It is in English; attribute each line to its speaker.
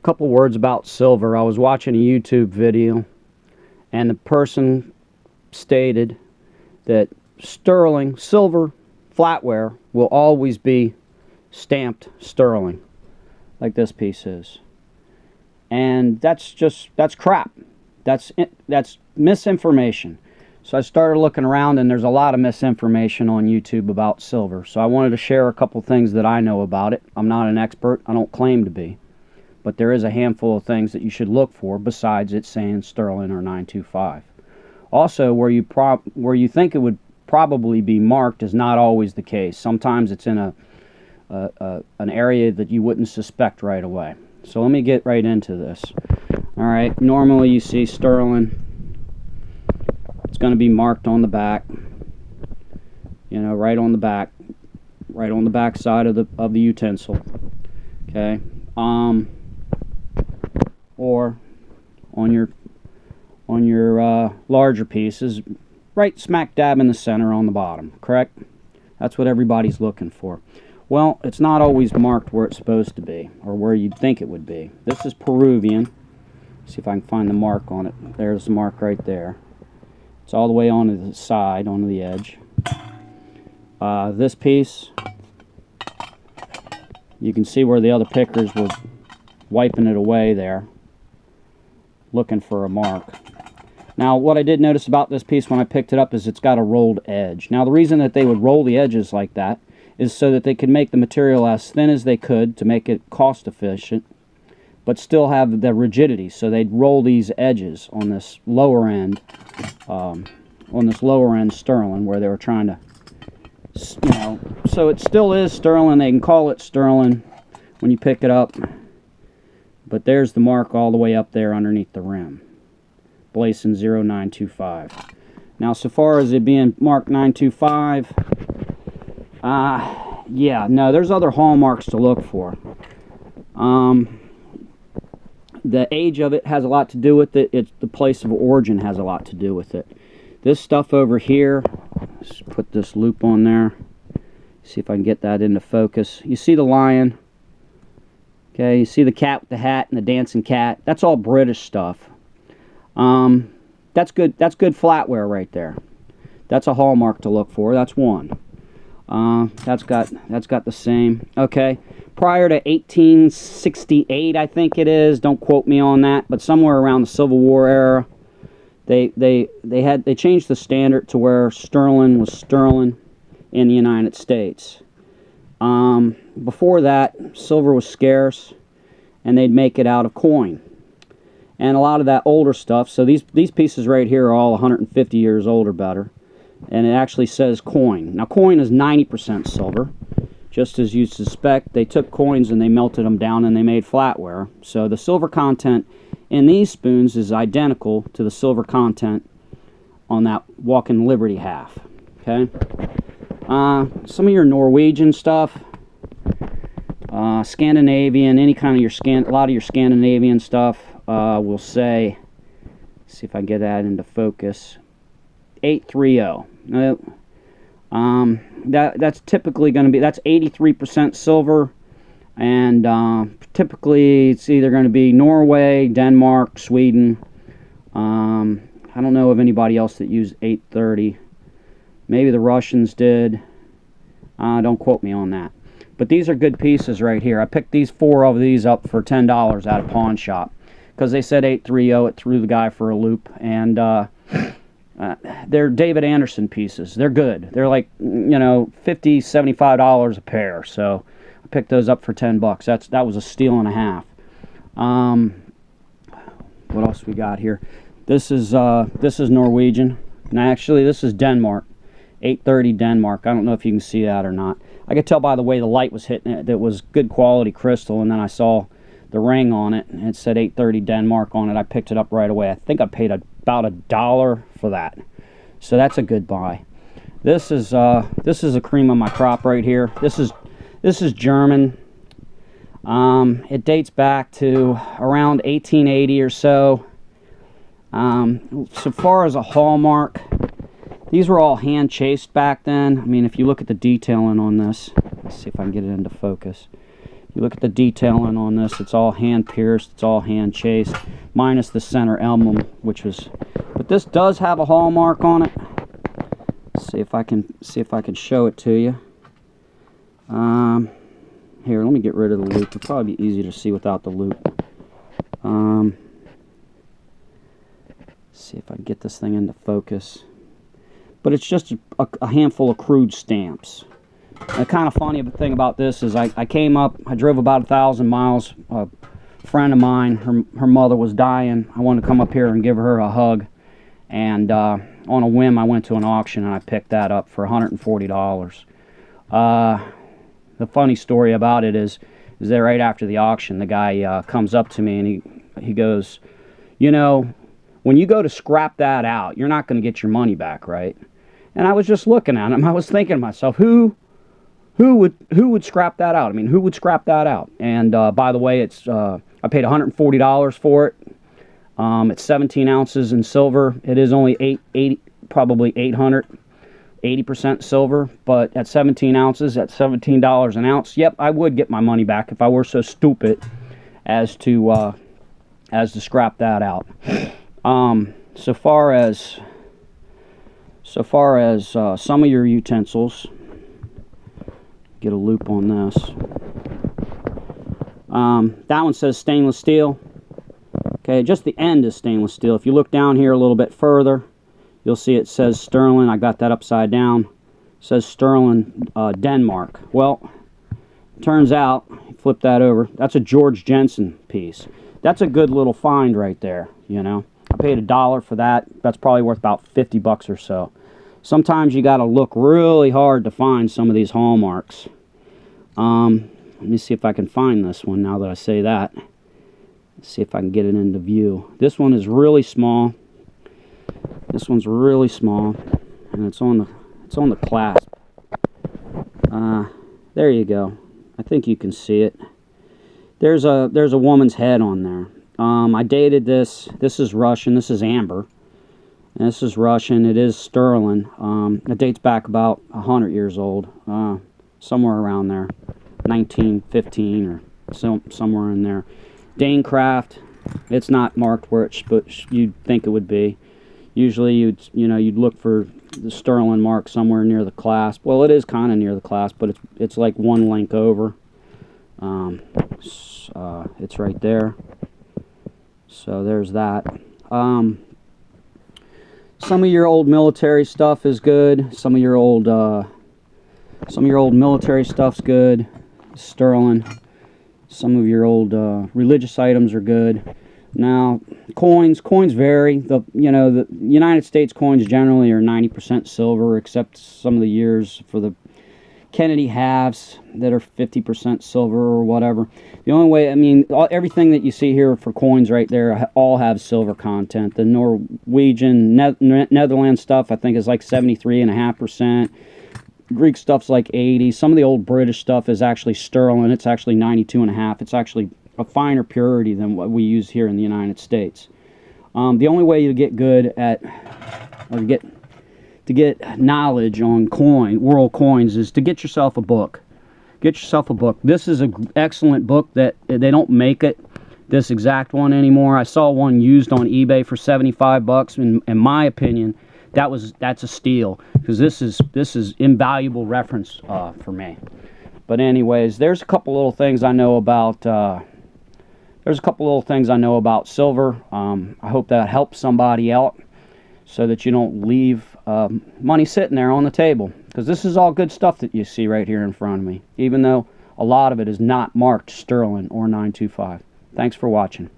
Speaker 1: couple words about silver. I was watching a YouTube video, and the person stated that sterling silver flatware will always be stamped sterling, like this piece is. And that's crap. That's misinformation. So I started looking around, and there's a lot of misinformation on YouTube about silver. So I wanted to share a couple things that I know about it. I'm not an expert. I don't claim to be. But there is a handful of things that you should look for besides it saying sterling or 925. Also, where you think it would probably be marked is not always the case. Sometimes it's in an area that you wouldn't suspect right away. So let me get right into this. All right, normally you see sterling. It's going to be marked on the back, you know, right on the back side of the utensil. Okay, or on your larger pieces, right smack dab in the center on the bottom. Correct? That's what everybody's looking for. Well, it's not always marked where it's supposed to be, or where you'd think it would be. This is Peruvian. See if I can find the mark on it. There's the mark right there. It's all the way onto the side, onto the edge. This piece, you can see where the other pickers were wiping it away there, looking for a mark. Now, what I did notice about this piece when I picked it up is it's got a rolled edge. Now, the reason that they would roll the edges like that is so that they could make the material as thin as they could to make it cost efficient, but still have the rigidity. So they'd roll these edges on this lower end, sterling, where they were trying to, you know, so it still is sterling. They can call it sterling when you pick it up, but there's the mark all the way up there underneath the rim, Blason 0925. Now, so far as it being marked 925, yeah, no, there's other hallmarks to look for. The age of it has a lot to do with it. It's the place of origin has a lot to do with it. This stuff over here, let's put this loop on there. See if I can get that into focus. You see the lion. Okay, you see the cat with the hat and the dancing cat. That's all British stuff. That's good flatware right there. That's a hallmark to look for. That's one. That's got the same. Okay. Prior to 1868, I think it is. Don't quote me on that, but somewhere around the Civil War era, they changed the standard to where sterling was sterling in the United States. Before that, silver was scarce, and they'd make it out of coin. And a lot of that older stuff, so these pieces right here are all 150 years old or better, and it actually says coin. Now, coin is 90% silver. Just as you suspect, they took coins and they melted them down and they made flatware. So the silver content in these spoons is identical to the silver content on that Walking Liberty half. Okay. Some of your Norwegian stuff, Scandinavian, any kind of a lot of your Scandinavian stuff will say, see if I can get that into focus, 830. That's typically going to be, that's 83% silver, and typically it's either going to be Norway, Denmark, Sweden. I don't know of anybody else that used 830. Maybe the Russians did. Don't quote me on that. But these are good pieces right here. I picked these 4 of these up for $10 at a pawn shop because they said 830. It threw the guy for a loop, and they're David Anderson pieces. They're good. They're like, you know, $50, $75 a pair. So I picked those up for $10. That was a steal and a half. What else we got here? This is Norwegian. And actually, this is Denmark. 830 Denmark. I don't know if you can see that or not. I could tell by the way the light was hitting it that it was good quality crystal, and then I saw the ring on it, and it said 830 Denmark on it. I picked it up right away. I think I paid about $1 for that. So that's a good buy. This is a cream of my crop right here. This is German. It dates back to around 1880 or so. So far as a hallmark, these were all hand chased back then. I mean, if you look at the detailing on this, let's see if I can get it into focus. You look at the detailing on this, it's all hand pierced, it's all hand chased, minus the center emblem, which was, but this does have a hallmark on it. Let's see if I can show it to you. Here, let me get rid of the loop. It'll probably be easy to see without the loop. See if I can get this thing into focus. But it's just a handful of crude stamps. The kind of funny thing about this is I came up, I drove about 1,000 miles. A friend of mine, her mother was dying. I wanted to come up here and give her a hug. And on a whim, I went to an auction and I picked that up for $140. The funny story about it is that right after the auction, the guy comes up to me and he goes, you know, when you go to scrap that out, you're not going to get your money back, right? And I was just looking at him. I was thinking to myself, who would scrap that out? I mean, who would scrap that out? And by the way, it's I paid $140 for it. It's 17 ounces in silver. It is only probably 80% silver, but at 17 ounces, at $17 an ounce, yep, I would get my money back if I were so stupid as to scrap that out. So far as some of your utensils, get a loop on this. That one says stainless steel. Okay, just the end is stainless steel. If you look down here a little bit further, you'll see it says sterling. I got that upside down. It says sterling, Denmark. Well, turns out, flip that over, that's a George Jensen piece. That's a good little find right there, you know. I paid $1 for that. That's probably worth about 50 bucks or so. Sometimes you got to look really hard to find some of these hallmarks. Let me see if I can find this one now that I say that. Let's see if I can get it into view. This one is really small. This one's really small, and it's on the clasp. There you go. I think you can see it. There's a woman's head on there. I dated this. This is Russian. This is amber. And this is Russian. It is sterling. It dates back about 100 years old, somewhere around there, 1915 or somewhere in there. Danecraft. It's not marked where you'd think it would be. Usually you'd look for the sterling mark somewhere near the clasp. Well, it is kind of near the clasp, but it's like one link over. It's right there. So there's that. Some of your old military stuff is good. Some of your old military stuff's good. Sterling. Some of your old religious items are good. Now, coins vary. The United States coins generally are 90% silver, except some of the years for the Kennedy halves that are 50% silver or whatever. The only way, I mean, everything that you see here for coins right there all have silver content. The Norwegian, Netherlands stuff, I think, is like 73.5%. Greek stuff's like 80. Some of the old British stuff is actually sterling. It's actually 92.5. It's actually a finer purity than what we use here in the United States. The only way you get good at, or to get knowledge on world coins, is to get yourself a book. Get yourself a book. This is an excellent book that they don't make it, this exact one anymore. I saw one used on eBay for 75 bucks. In my opinion, that's a steal, because this is invaluable reference for me. But anyways, there's a couple little things I know about. Silver. I hope that helps somebody out, so that you don't leave money sitting there on the table, because this is all good stuff that you see right here in front of me, even though a lot of it is not marked sterling or 925. Thanks for watching.